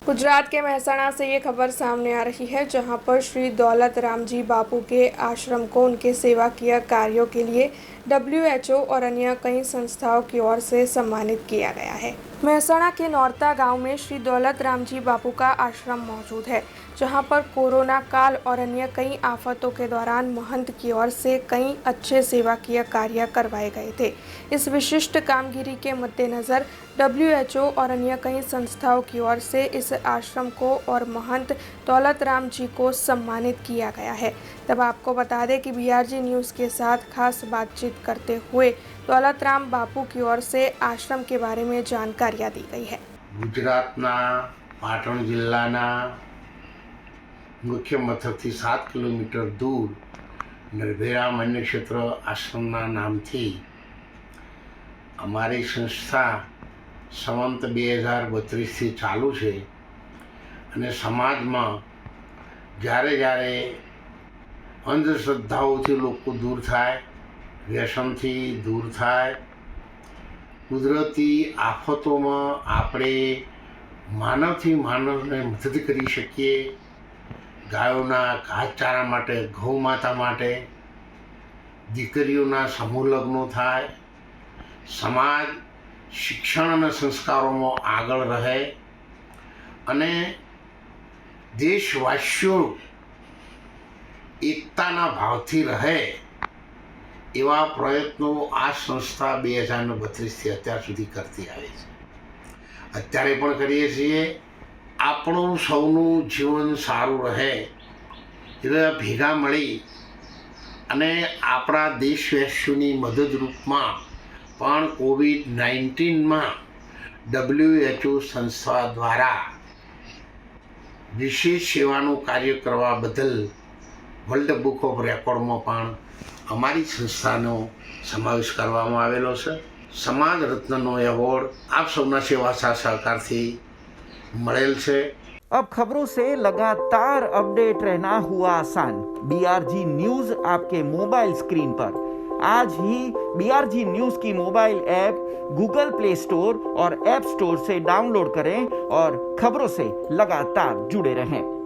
गुजरात के मेहसाणा से ये खबर सामने आ रही है, जहां पर श्री दौलत राम जी बापू के आश्रम को उनके सेवाकीय कार्यों के लिए WHO और अन्य कई संस्थाओं की ओर से सम्मानित किया गया है। मेहसाणा के नौरता गांव में श्री दौलत राम जी बापू का आश्रम मौजूद है, जहां पर कोरोना काल और अन्य कई आफतों के दौरान महंत की ओर से कई अच्छे सेवाकीय कार्य करवाए गए थे। इस विशिष्ट कामगिरी के मद्देनज़र WHO और अन्य कई संस्थाओं की ओर से इस आश्रम को और महंत दौलत राम जी को सम्मानित किया गया है। तब आपको बता दें कि BRG न्यूज़ के साथ खास बातचीत करते हुए दौलत राम बापू की ओर से आश्रम के बारे में जानकारियाँ दी गई है। गुजरातना पाटण जिल्लाना मुख्य मथकथी 7 किलोमीटर दूर नरभेरा मान्य क्षेत्र आश्रमना नामथी अमारी संस्था संवत 2032 थी चालू है अने समाज में जारे जारे अंधश्रद्धाओं लोग दूर थाय, व्यसन थी दूर थाय, कुदरती आफतों में आपणे मानव थी मानव ने मदद करी शकीए। गायोना घासचारा माटे, गौ माता माटे, दीकरीओना समूह लग्नो थाय, समाज शिक्षण और संस्कारों में आगळ रहे अने देशवासीओ एकताना भावथी रहे एवा प्रयत्नों आ संस्था 2032 थी अत्यार सुधी करती आवे छे। अत्यारे पण करीए छीए। आपणुं सौनुं जीवन सारूं रहे एवा भेगा मळी अने आपणा देशवासीओनी मदद रूपमां पण COVID-19 में WHO संस्था द्वारा विशेष सेवानुं कार्य करवा बदल वर्ल्ड बुक ऑफ रेकॉर्ड में पण अमारी संस्थानो समावेश करवामां आवेलो छे। समाज रत्ननो एवोर्ड आप सबना सेवा सहकार थी मळेल छे। अब खबरों से लगातार अपडेट रहना हुआ आसान। BRG न्यूज आपके मोबाइल स्क्रीन पर। आज ही BRG न्यूज की mobile app Google play store और ऐप स्टोर से डाउनलोड करें और खबरों से लगातार जुड़े रहें।